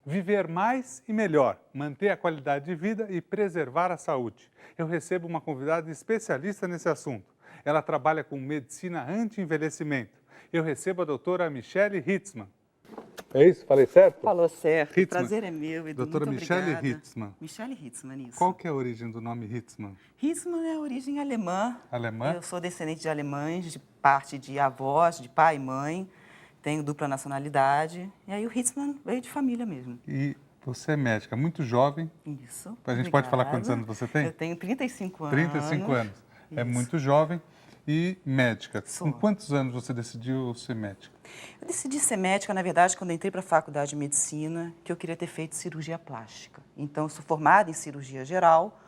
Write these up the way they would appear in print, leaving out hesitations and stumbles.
Viver mais e melhor, manter a qualidade de vida e preservar a saúde. Eu recebo uma convidada especialista nesse assunto. Ela trabalha com medicina anti-envelhecimento. Eu recebo a doutora Michele Hitzmann. É isso? Falei certo? Falou certo. O Hitzmann. prazer é meu, Edu. Doutora Muito Michele obrigada. Hitzmann. Michele Hitzmann, isso. Qual que é a origem do nome Hitzmann? Hitzmann é a origem alemã. Alemã? Eu sou descendente de alemães, de parte de avós, de pai e mãe. Tenho dupla nacionalidade. E aí o Hitzmann veio de família mesmo. E você é médica, muito jovem. Isso. A gente pode falar quantos anos você tem? Eu tenho 35 anos. 35 anos. É Isso. muito jovem e médica. Sou. Com quantos anos você decidiu ser médica? Eu decidi ser médica, na verdade, quando entrei para a faculdade de medicina, que eu queria ter feito cirurgia plástica. Então, eu sou formada em cirurgia geral,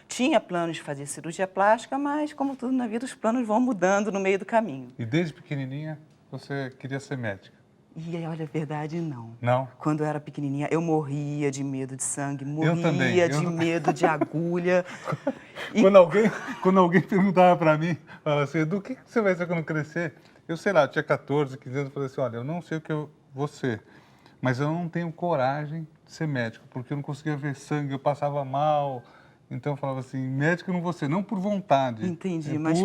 tinha planos de fazer cirurgia plástica, mas, como tudo na vida, os planos vão mudando no meio do caminho. E desde pequenininha você queria ser médica? E aí, olha, a verdade, não. Não? Quando eu era pequenininha, eu morria de medo de sangue, também, morria de medo de agulha. E Quando alguém perguntava para mim, falava assim, Edu, o que você vai ser quando crescer? Eu sei lá, eu tinha 14, 15 anos, eu falei assim, olha, eu não sei o que eu vou ser, mas eu não tenho coragem de ser médico, porque eu não conseguia ver sangue, eu passava mal. Então eu falava assim, médico eu não vou ser, não por vontade. Entendi, é mas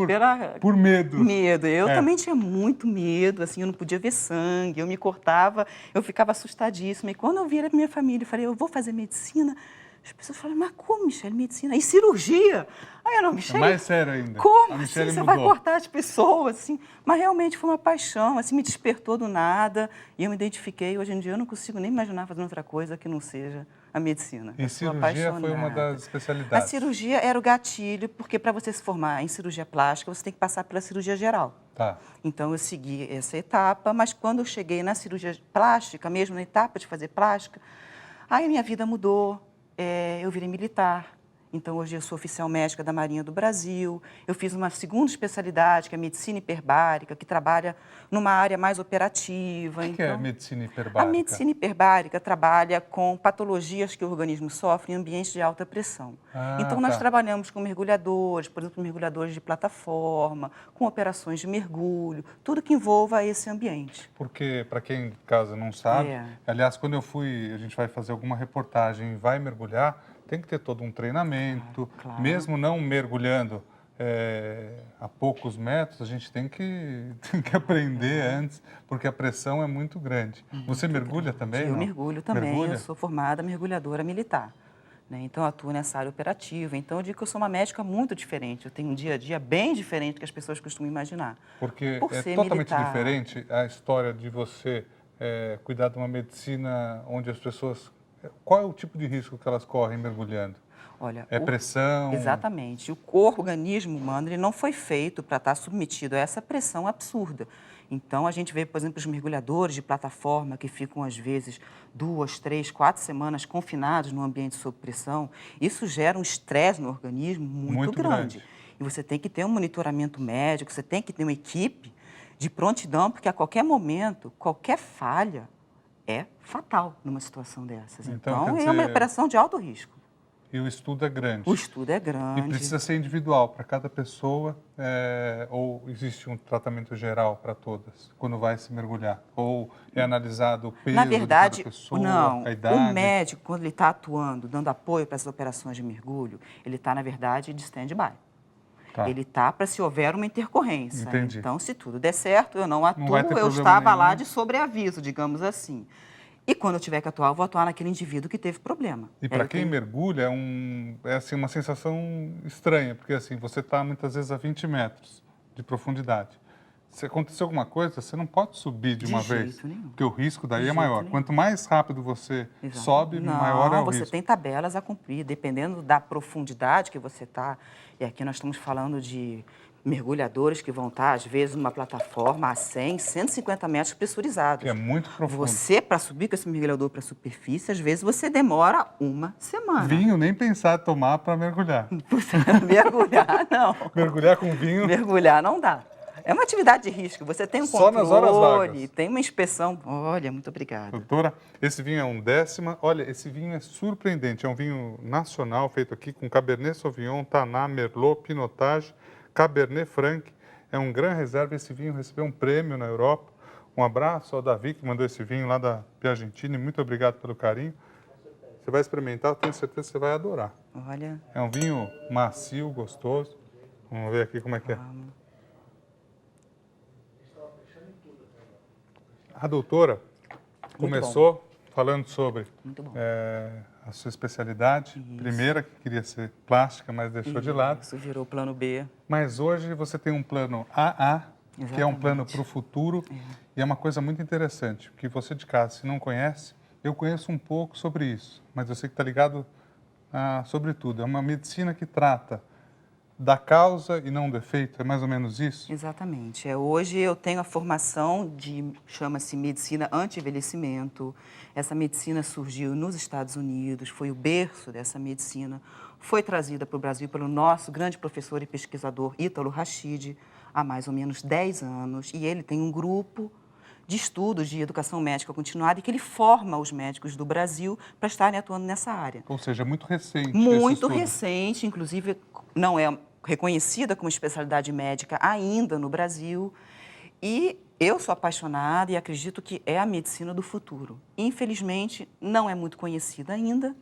por medo. Medo. Eu É. também tinha muito medo, assim, eu não podia ver sangue, eu me cortava, eu ficava assustadíssima. E quando eu vira para minha família e falei, eu vou fazer medicina, as pessoas falaram, mas como, Michele, medicina? E cirurgia? Aí eu não, Michele, Mais sério ainda. como A assim? Michele Você mudou. vai cortar as pessoas, assim? Mas realmente foi uma paixão, assim, me despertou do nada e eu me identifiquei. Hoje em dia eu não consigo nem imaginar fazendo outra coisa que não seja a medicina. E Eu sou cirurgia foi uma apaixonada. das A especialidades. cirurgia era o gatilho, porque para você se formar em cirurgia plástica, você tem que passar pela cirurgia geral. Tá. Então, eu segui essa etapa, mas quando eu cheguei na cirurgia plástica, mesmo na etapa de fazer plástica, aí minha vida mudou, eu virei militar. Então, hoje eu sou oficial médica da Marinha do Brasil. Eu fiz uma segunda especialidade, que é medicina hiperbárica, que trabalha numa área mais operativa. O que é medicina A hiperbárica? medicina hiperbárica trabalha com patologias que o organismo sofre em ambientes de alta pressão. Ah, Então, nós tá. trabalhamos com mergulhadores, por exemplo, mergulhadores de plataforma, com operações de mergulho, tudo que envolva esse ambiente. Porque, para quem em casa não sabe, É. aliás, quando a gente vai fazer alguma reportagem e vai mergulhar, tem que ter todo um treinamento, Claro. mesmo não mergulhando a poucos metros, a gente tem que aprender antes, porque a pressão é muito grande. Você mergulha também? Eu não? mergulho também, Mergulha? eu sou formada mergulhadora militar. Né? Então, eu atuo nessa área operativa. Então, eu digo que eu sou uma médica muito diferente. Eu tenho um dia a dia bem diferente do que as pessoas costumam imaginar. Porque Por é ser totalmente militar. diferente a história de você cuidar de uma medicina onde as pessoas... Qual é o tipo de risco que elas correm mergulhando? Olha, É pressão? Exatamente. O organismo humano, ele não foi feito para estar submetido a essa pressão absurda. Então, a gente vê, por exemplo, os mergulhadores de plataforma que ficam, às vezes, 2, 3, 4 semanas confinados num ambiente sob pressão. Isso gera um estresse no organismo muito grande. E você tem que ter um monitoramento médico, você tem que ter uma equipe de prontidão, porque a qualquer momento, qualquer falha é fatal numa situação dessas. Então, Então quer é uma dizer- operação de alto risco. E o estudo é grande. O estudo é E grande. precisa ser individual para cada pessoa, ou existe um tratamento geral para todas, quando vai se mergulhar? Ou é analisado o peso Na de verdade, cada pessoa, não. a O idade? médico, quando ele está atuando, dando apoio para essas operações de mergulho, ele está, na verdade, de stand-by. Tá. Ele está para se houver uma intercorrência. Entendi. Então, se tudo der certo, eu não vai atuo, ter eu problema estava lá nenhum. de sobreaviso, digamos assim. E quando eu tiver que atuar, eu vou atuar naquele indivíduo que teve problema. E para quem mergulha, é assim, uma sensação estranha, porque assim, você está muitas vezes a 20 metros de profundidade. Se acontecer alguma coisa, você não pode subir de uma vez, jeito nenhum. porque o risco daí De é jeito maior. nenhum. Quanto mais rápido você Exato. sobe, Não, maior é o você risco. tem tabelas a cumprir, dependendo da profundidade que você está. E aqui nós estamos falando de mergulhadores que vão estar, às vezes, numa plataforma a 100, 150 metros pressurizados. Que é muito profundo. Você, para subir com esse mergulhador para a superfície, às vezes você demora uma semana. Vinho, nem pensar em tomar para mergulhar. Mergulhar, não. Mergulhar com vinho. Mergulhar não dá. É uma atividade de risco. Você tem um Só nas horas controle, vagas. tem uma inspeção. Olha, muito obrigada. Doutora, esse vinho é um décima. Olha, esse vinho é surpreendente. É um vinho nacional, feito aqui com Cabernet Sauvignon, Taná, Merlot, Pinotage, Cabernet Franc. É um Gran Reserva. Esse vinho recebeu um prêmio na Europa. Um abraço ao Davi, que mandou esse vinho lá da Piagentini. Muito obrigado pelo carinho. Você vai experimentar, eu tenho certeza que você vai adorar. Olha, É um vinho macio, gostoso. Vamos ver aqui como é que é. vamos. A doutora começou falando sobre Muito bom. a sua especialidade. Primeira, que queria ser plástica, mas deixou de lado. Isso virou o plano B. Mas hoje você tem um plano AA, que é um plano Exatamente. para o futuro. E é uma coisa muito interessante, que você de casa, se não conhece, eu conheço um pouco sobre isso, mas eu sei que está ligado sobre tudo. É uma medicina que trata da causa e não do efeito, é mais ou menos isso? Exatamente. Hoje eu tenho a formação chama-se medicina anti-envelhecimento. Essa medicina surgiu nos Estados Unidos, foi o berço dessa medicina. Foi trazida para o Brasil pelo nosso grande professor e pesquisador Ítalo Rachid, há mais ou menos 10 anos. E ele tem um grupo de estudos de educação médica continuada e que ele forma os médicos do Brasil para estarem atuando nessa área. Ou seja, muito recente esse Muito estudo. recente, inclusive não é reconhecida como especialidade médica ainda no Brasil. E eu sou apaixonada e acredito que é a medicina do futuro. Infelizmente, não é muito conhecida ainda.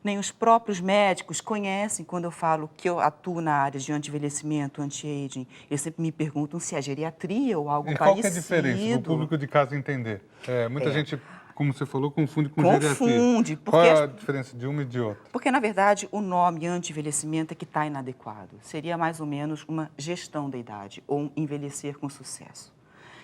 Nem os próprios médicos conhecem. Quando eu falo que eu atuo na área de anti-envelhecimento, anti-aging, eles sempre me perguntam se é geriatria ou algo E parecido. qual que é a diferença, para o público de casa entender? Muita gente, como você falou, confunde com geriatria. Confunde, porque Qual é a diferença de uma e de outra? Porque, na verdade, o nome anti-envelhecimento é que está inadequado. Seria mais ou menos uma gestão da idade, ou um envelhecer com sucesso.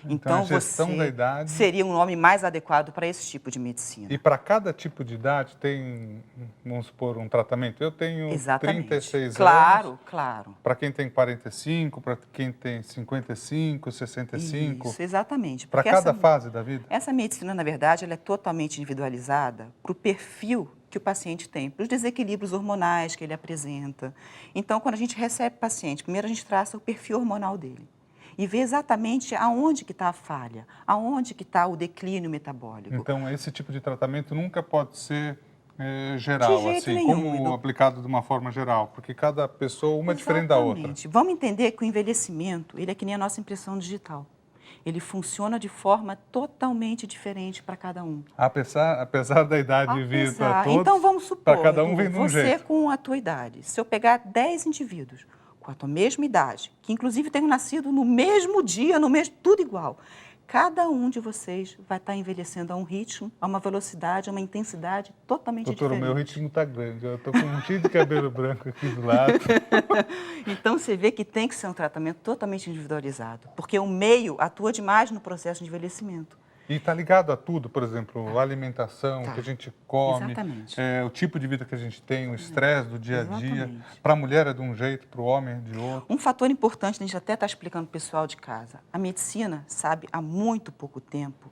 Então, a gestão da idade... seria um nome mais adequado para esse tipo de medicina. E para cada tipo de idade tem, vamos supor, um tratamento? Eu tenho Exatamente. 36 claro, anos. Claro. Para quem tem 45, para quem tem 55, 65. Isso, exatamente. Para cada fase da vida? Essa medicina, na verdade, ela é totalmente individualizada para o perfil que o paciente tem, para os desequilíbrios hormonais que ele apresenta. Então, quando a gente recebe o paciente, primeiro a gente traça o perfil hormonal dele e vê exatamente aonde que está a falha, aonde que está o declínio metabólico. Então, esse tipo de tratamento nunca pode ser geral, De jeito assim, nenhum, como aplicado de uma forma geral, porque cada pessoa, uma é diferente da outra. Exatamente. Vamos entender que o envelhecimento, ele é que nem a nossa impressão digital. Ele funciona de forma totalmente diferente para cada um. Apesar da idade de vida para todos, então, vamos supor, para cada um vem de um você jeito. com a tua idade, se eu pegar 10 indivíduos com a tua mesma idade, que inclusive tenham nascido no mesmo dia, tudo igual, cada um de vocês vai estar envelhecendo a um ritmo, a uma velocidade, a uma intensidade totalmente Doutora, diferente. o meu ritmo está grande, eu estou com um fio de cabelo branco aqui do lado. Então, você vê que tem que ser um tratamento totalmente individualizado, porque o meio atua demais no processo de envelhecimento. E está ligado a tudo, por exemplo, a alimentação, o que a gente come, Exatamente. O tipo de vida que a gente tem, o estresse do dia a dia. Exatamente. Para a mulher é de um jeito, para o homem é de outro. Um fator importante, a gente até está explicando para o pessoal de casa, a medicina sabe há muito pouco tempo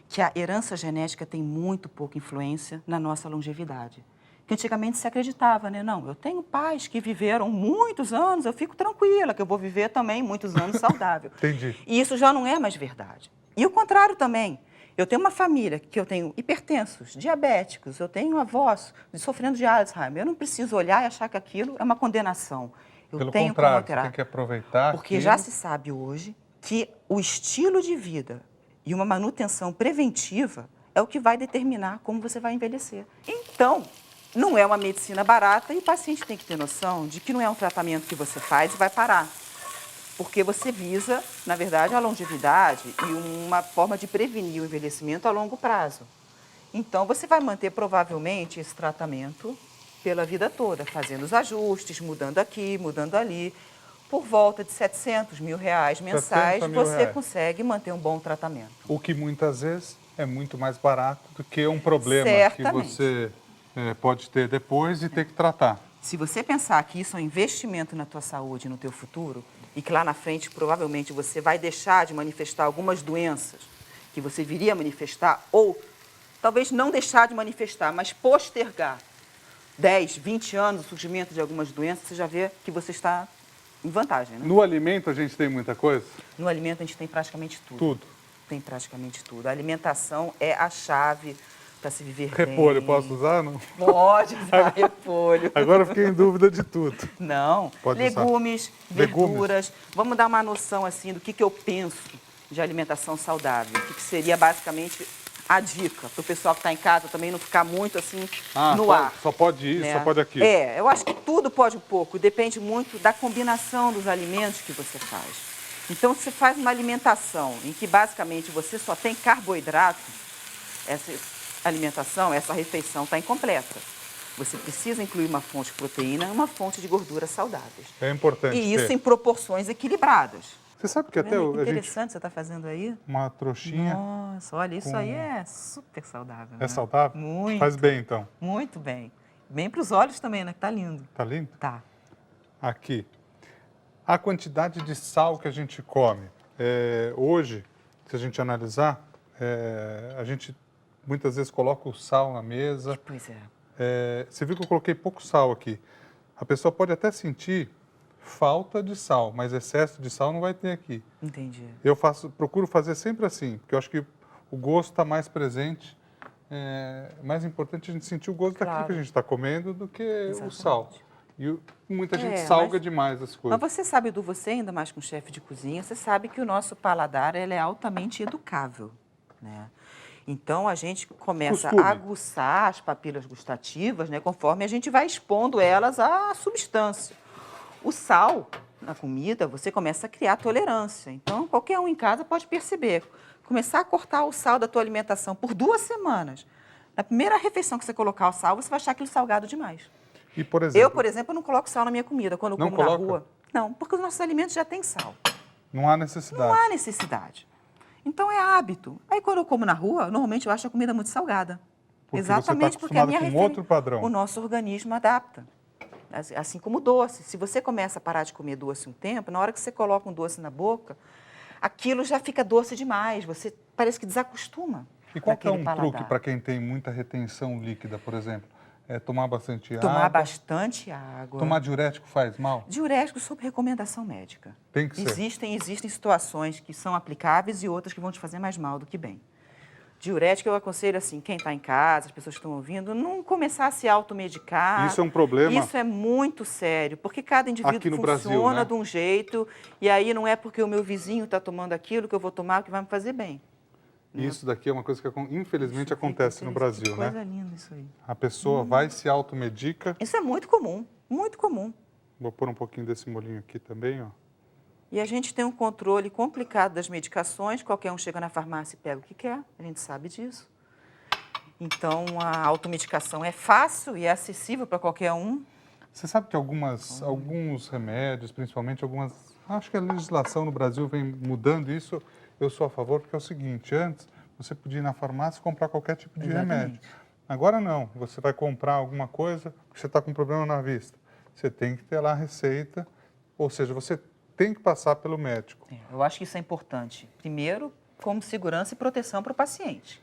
que a herança genética tem muito pouca influência na nossa longevidade. Que antigamente se acreditava, né? Não, eu tenho pais que viveram muitos anos, eu fico tranquila que eu vou viver também muitos anos saudável. Entendi. E isso já não é mais verdade. E o contrário também. Eu tenho uma família que eu tenho hipertensos, diabéticos, eu tenho avós sofrendo de Alzheimer. Eu não preciso olhar e achar que aquilo é uma condenação. Eu Pelo tenho contrário, como alterar. você tem que aproveitar Porque aquilo. já se sabe hoje que o estilo de vida e uma manutenção preventiva é o que vai determinar como você vai envelhecer. Então, não é uma medicina barata e o paciente tem que ter noção de que não é um tratamento que você faz e vai parar. Porque você visa, na verdade, a longevidade e uma forma de prevenir o envelhecimento a longo prazo. Então, você vai manter provavelmente esse tratamento pela vida toda, fazendo os ajustes, mudando aqui, mudando ali. Por volta de R$700 mil mensais, 700 mil você reais. consegue manter um bom tratamento. O que muitas vezes é muito mais barato do que um problema Certamente. que você pode ter depois e ter que tratar. Se você pensar que isso é um investimento na tua saúde e no teu futuro, e que lá na frente provavelmente você vai deixar de manifestar algumas doenças que você viria a manifestar, ou talvez não deixar de manifestar, mas postergar 10, 20 anos o surgimento de algumas doenças, você já vê que você está em vantagem, né? No alimento a gente tem muita coisa? No alimento a gente tem praticamente tudo. Tudo. Tem praticamente tudo. A alimentação é a chave para se viver Repolho, bem. posso usar, não? Pode usar repolho. Agora eu fiquei em dúvida de tudo. Não. Pode usar. Legumes, verduras. Vamos dar uma noção assim do que eu penso de alimentação saudável, que seria basicamente a dica para o pessoal que está em casa também não ficar muito assim no ar. Só pode isso, né? só pode aquilo. Eu acho que tudo pode um pouco, depende muito da combinação dos alimentos que você faz. Então, se você faz uma alimentação em que basicamente você só tem carboidrato, essa alimentação, essa refeição está incompleta. Você precisa incluir uma fonte de proteína e uma fonte de gorduras saudáveis. É importante E isso ter. em proporções equilibradas. Você sabe que Tá até vendo? a Interessante gente... você está fazendo aí. Uma trouxinha Nossa, olha, isso aí é super saudável. é né? saudável? Muito. Faz bem, então. Muito bem. Bem para os olhos também, né? Que tá lindo. Tá lindo? Tá. Aqui. A quantidade de sal que a gente come. Hoje, se a gente analisar, a gente muitas vezes coloca o sal na mesa. Pois é. Você viu que eu coloquei pouco sal aqui. A pessoa pode até sentir falta de sal, mas excesso de sal não vai ter aqui. Entendi. Eu procuro fazer sempre assim, porque eu acho que o gosto está mais presente. É mais importante a gente sentir o gosto daquilo que a gente está comendo do que o sal. E muita gente salga demais as coisas. Mas você sabe, Edu, você ainda mais com chefe de cozinha, você sabe que o nosso paladar ele é altamente educável, né? Então, a gente começa a aguçar as papilas gustativas, né, conforme a gente vai expondo elas à substância. O sal na comida, você começa a criar tolerância. Então, qualquer um em casa pode perceber. Começar a cortar o sal da tua alimentação por 2 semanas. Na primeira refeição que você colocar o sal, você vai achar aquilo salgado demais. E, por exemplo, eu, por exemplo, não coloco sal na minha comida quando eu como na rua. Não, porque os nossos alimentos já têm sal. Não há necessidade. Não há necessidade. Então, é hábito. Aí, quando eu como na rua, normalmente eu acho a comida muito salgada. Porque Exatamente você porque a minha com outro padrão. O nosso organismo adapta. Assim como doce. Se você começa a parar de comer doce um tempo, na hora que você coloca um doce na boca, aquilo já fica doce demais. Você parece que desacostuma. E qual que é um truque para quem tem muita retenção líquida, por exemplo? Tomar bastante água? Tomar bastante água. Tomar diurético faz mal? Diurético sob recomendação médica. Tem que ser. Existem situações que são aplicáveis e outras que vão te fazer mais mal do que bem. Diurético eu aconselho assim, quem está em casa, as pessoas que estão ouvindo, não começar a se automedicar. Isso é um problema? Isso é muito sério, porque cada indivíduo aqui no funciona Brasil, né? de um jeito, e aí não é porque o meu vizinho está tomando aquilo que eu vou tomar que vai me fazer bem. Isso daqui é uma coisa que, infelizmente, acontece no Brasil, né? Coisa linda isso aí. A pessoa vai se automedica. Isso é muito comum, muito comum. Vou pôr um pouquinho desse molhinho aqui também, ó. E a gente tem um controle complicado das medicações, qualquer um chega na farmácia e pega o que quer, a gente sabe disso. Então, a automedicação é fácil e é acessível para qualquer um. Você sabe que alguns remédios, principalmente acho que a legislação no Brasil vem mudando isso. Eu sou a favor, porque é o seguinte, antes você podia ir na farmácia e comprar qualquer tipo de remédio. Agora não, você vai comprar alguma coisa, você está com um problema na vista. Você tem que ter lá a receita, ou seja, você tem que passar pelo médico. Eu acho que isso é importante. Primeiro, como segurança e proteção para o paciente.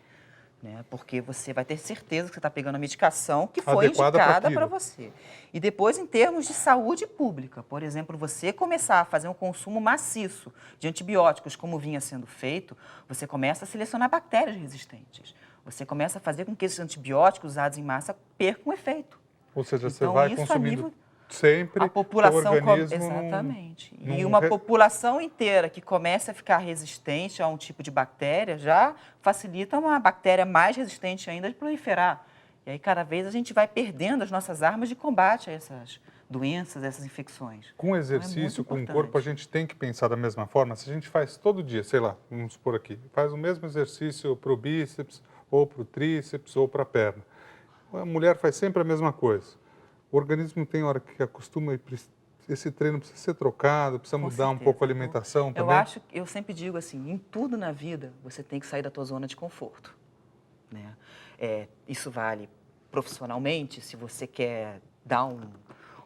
Né? Porque você vai ter certeza que você está pegando a medicação que foi indicada para você. E depois, em termos de saúde pública, por exemplo, você começar a fazer um consumo maciço de antibióticos, como vinha sendo feito, você começa a selecionar bactérias resistentes. Você começa a fazer com que esses antibióticos usados em massa percam efeito. Ou seja, você vai consumindo sempre a população o organismo exatamente. E uma população inteira que começa a ficar resistente a um tipo de bactéria já facilita uma bactéria mais resistente ainda de proliferar. E aí, cada vez, a gente vai perdendo as nossas armas de combate a essas doenças, essas infecções. Com o exercício, com o corpo, a gente tem que pensar da mesma forma. Se a gente faz todo dia, sei lá, vamos supor aqui, faz o mesmo exercício para o bíceps, ou para o tríceps, ou para a perna. A mulher faz sempre a mesma coisa. O organismo tem hora que acostuma e esse treino precisa ser trocado, precisa mudar um pouco a alimentação também. Eu sempre digo assim, em tudo na vida você tem que sair da tua zona de conforto. Né? Isso vale profissionalmente, se você quer dar um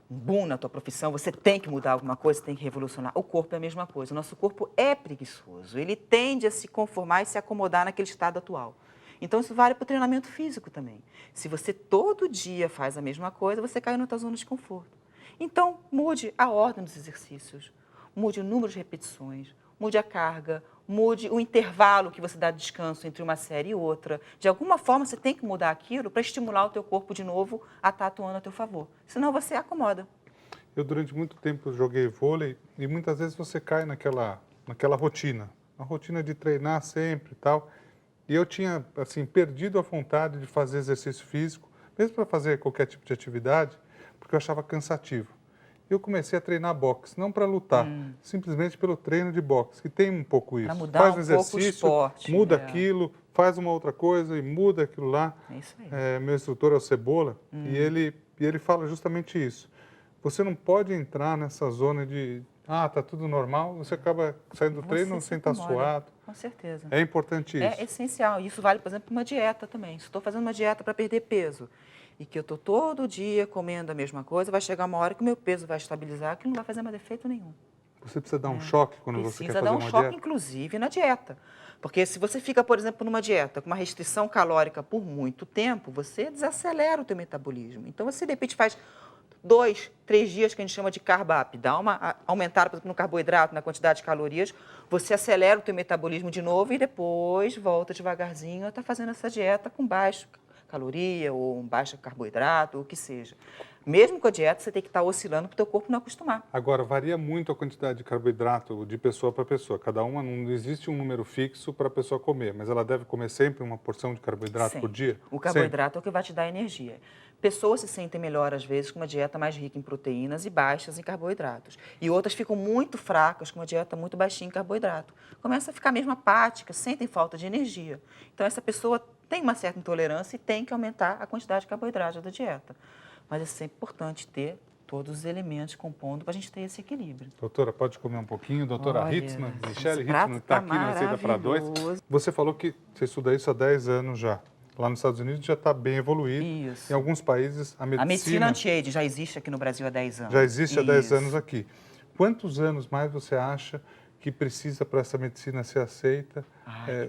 boom na tua profissão, você tem que mudar alguma coisa, você tem que revolucionar. O corpo é a mesma coisa, o nosso corpo é preguiçoso, ele tende a se conformar e se acomodar naquele estado atual. Então, isso vale para o treinamento físico também. Se você todo dia faz a mesma coisa, você cai na tua zona de conforto. Então, mude a ordem dos exercícios, mude o número de repetições, mude a carga, mude o intervalo que você dá de descanso entre uma série e outra. De alguma forma, você tem que mudar aquilo para estimular o teu corpo de novo a estar atuando a teu favor. Senão, você acomoda. Eu, durante muito tempo, joguei vôlei e muitas vezes você cai naquela rotina. uma rotina de treinar sempre e tal. E eu tinha, assim, perdido a vontade de fazer exercício físico, mesmo para fazer qualquer tipo de atividade, porque eu achava cansativo. Eu comecei a treinar boxe, não para lutar, simplesmente pelo treino de boxe, que tem um pouco Para isso. mudar Faz um um pouco o exercício, esporte. muda aquilo, faz uma outra coisa e muda aquilo lá. É isso aí. Meu instrutor é o Cebola, e ele fala justamente isso. Você não pode entrar nessa zona de, tá tudo normal, você acaba saindo do treino se sem estar incomoda, suado. com certeza. É importante isso. É essencial. Isso vale, por exemplo, para uma dieta também. Se estou fazendo uma dieta para perder peso e que eu estou todo dia comendo a mesma coisa, vai chegar uma hora que o meu peso vai estabilizar, que não vai fazer mais efeito nenhum. Você precisa dar um choque quando você quer Precisa fazer dar um uma choque, dieta? inclusive, na dieta. Porque se você fica, por exemplo, numa dieta com uma restrição calórica por muito tempo, você desacelera o teu metabolismo. Então, você, de repente, faz 2, 3 dias que a gente chama de carb up, dá uma aumentada, por exemplo, no carboidrato, na quantidade de calorias, você acelera o teu metabolismo de novo e depois volta devagarzinho a estar fazendo essa dieta com baixa caloria ou baixa carboidrato, ou o que seja. Mesmo com a dieta, você tem que estar oscilando para o teu corpo não acostumar. Agora, varia muito a quantidade de carboidrato de pessoa para pessoa. Cada uma, não existe um número fixo para a pessoa comer, mas ela deve comer sempre uma porção de carboidrato por dia? O carboidrato é o que vai te dar energia. Pessoas se sentem melhor, às vezes, com uma dieta mais rica em proteínas e baixas em carboidratos. E outras ficam muito fracas com uma dieta muito baixinha em carboidrato. Começa a ficar mesmo apática, sentem falta de energia. Então, essa pessoa tem uma certa intolerância e tem que aumentar a quantidade de carboidrato da dieta. Mas é sempre importante ter todos os elementos compondo para a gente ter esse equilíbrio. Doutora, pode comer um pouquinho? Doutora Olha, Hitzman, Michele esse prato Hitzman, que está tá aqui na Receita para Dois. maravilhoso. Você falou que você estuda isso há 10 anos já. Lá nos Estados Unidos já está bem evoluído. Isso. Em alguns países, a A medicina medicina anti-age já existe aqui no Brasil há 10 anos. já existe há 10 Isso. anos aqui. Quantos anos mais você acha que precisa para essa medicina ser aceita?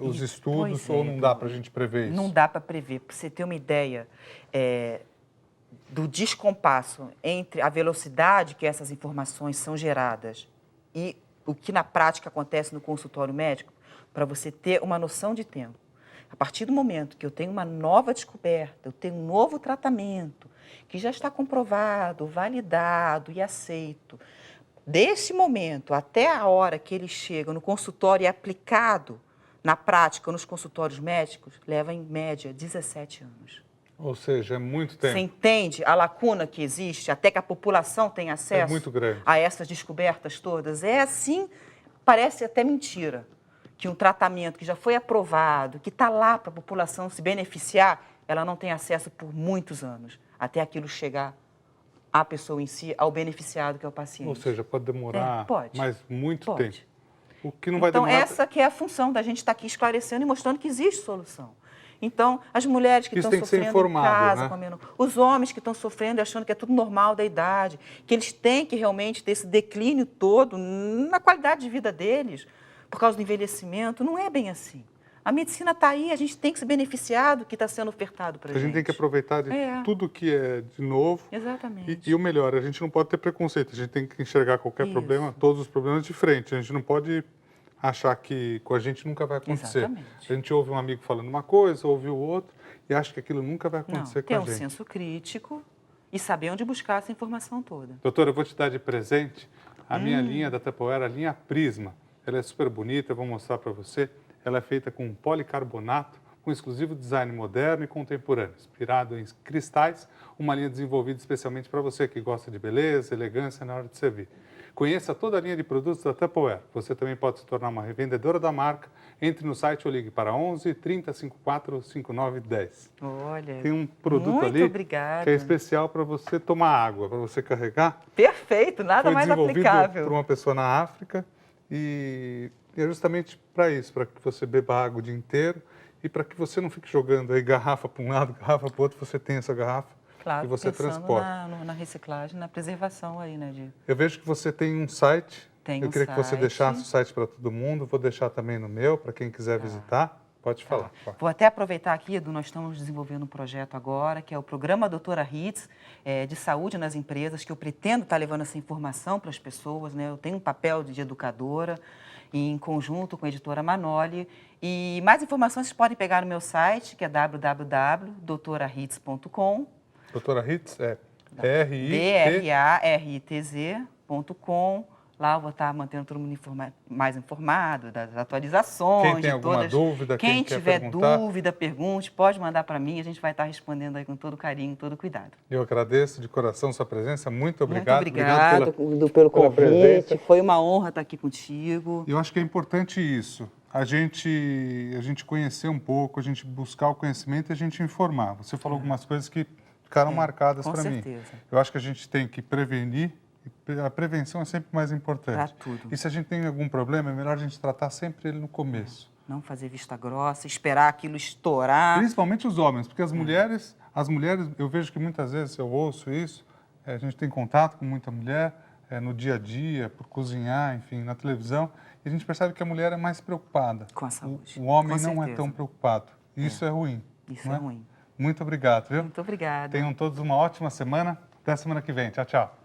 Os estudos, pois ou não dá para a gente prever isso? Não dá para prever. Para você ter uma ideia do descompasso entre a velocidade que essas informações são geradas e o que na prática acontece no consultório médico, para você ter uma noção de tempo. A partir do momento que eu tenho uma nova descoberta, eu tenho um novo tratamento, que já está comprovado, validado e aceito, desse momento até a hora que ele chega no consultório e é aplicado na prática nos consultórios médicos, leva em média 17 anos. Ou seja, é muito tempo. Você entende a lacuna que existe até que a população tenha acesso muito grande. a essas descobertas todas? É assim, parece até mentira, que um tratamento que já foi aprovado, que está lá para a população se beneficiar, ela não tem acesso por muitos anos, até aquilo chegar à pessoa em si, ao beneficiado que é o paciente. Ou seja, pode demorar mais muito tempo. O que não vai então, demorar... essa que é a função da gente estar aqui esclarecendo e mostrando que existe solução. Então, as mulheres que Isso estão tem que ser sofrendo informado, em casa, né? comendo, os homens que estão sofrendo e achando que é tudo normal da idade, que eles têm que realmente ter esse declínio todo na qualidade de vida deles, por causa do envelhecimento, não é bem assim. A medicina está aí, a gente tem que se beneficiar do que está sendo ofertado para a gente. A gente tem que aproveitar de tudo que é de novo. Exatamente. E o melhor, a gente não pode ter preconceito, a gente tem que enxergar qualquer problema, todos os problemas de frente. A gente não pode achar que com a gente nunca vai acontecer. Exatamente. A gente ouve um amigo falando uma coisa, ouve o outro, e acha que aquilo nunca vai acontecer com a gente. Ter um senso crítico e saber onde buscar essa informação toda. Doutora, eu vou te dar de presente a minha linha da Tupperware, a linha Prisma. Ela é super bonita, eu vou mostrar para você. Ela é feita com policarbonato, com exclusivo design moderno e contemporâneo, inspirado em cristais, uma linha desenvolvida especialmente para você que gosta de beleza, elegância na hora de servir. Conheça toda a linha de produtos da Tupperware. Você também pode se tornar uma revendedora da marca. Entre no site ou ligue para 11 30 54 59 10. Olha, tem um produto muito ali obrigada. que é especial para você tomar água, para você carregar. Perfeito, nada mais aplicável. Foi desenvolvido por uma pessoa na África e é justamente para isso, para que você beba água o dia inteiro e para que você não fique jogando aí garrafa para um lado, garrafa para o outro, você tem essa garrafa. Claro, e você transporta. Na reciclagem, na preservação aí, né? Eu vejo que você tem um site. Tem Eu queria que você deixasse o site para todo mundo. Vou deixar também no meu, para quem quiser visitar. Pode falar. Vou até aproveitar aqui, Edu, nós estamos desenvolvendo um projeto agora, que é o Programa Doutora Hitz, de saúde nas empresas, que eu pretendo estar levando essa informação para as pessoas, né? Eu tenho um papel de educadora, em conjunto com a editora Manoli. E mais informações vocês podem pegar no meu site, que é www.doutorahitz.com. Doutora Hitz é DRARITZ.com. Lá eu vou estar mantendo todo mundo mais informado das atualizações. Quem tem alguma dúvida, quem quer tiver perguntar, dúvida, pergunte, pode mandar para mim, a gente vai estar respondendo aí com todo carinho, todo cuidado. eu agradeço de coração sua presença. Muito Muito obrigado. obrigado pelo pela convite. presença. Foi uma honra estar aqui contigo. Eu acho que é importante isso, a gente conhecer um pouco, a gente buscar o conhecimento e a gente informar. Você falou algumas coisas que ficaram marcadas para mim. Com certeza. Eu acho que a gente tem que prevenir, e a prevenção é sempre mais importante. Para tudo. E se a gente tem algum problema, é melhor a gente tratar sempre ele no começo. Não fazer vista grossa, esperar aquilo estourar. Principalmente os homens, porque as mulheres, eu vejo que muitas vezes eu ouço isso, a gente tem contato com muita mulher no dia a dia, por cozinhar, enfim, na televisão, e a gente percebe que a mulher é mais preocupada. Com a saúde. O homem Com não é certeza. tão preocupado. Isso é ruim. Isso não é ruim. Muito obrigado, viu? Muito obrigada. Tenham todos uma ótima semana. Até semana que vem. Tchau, tchau.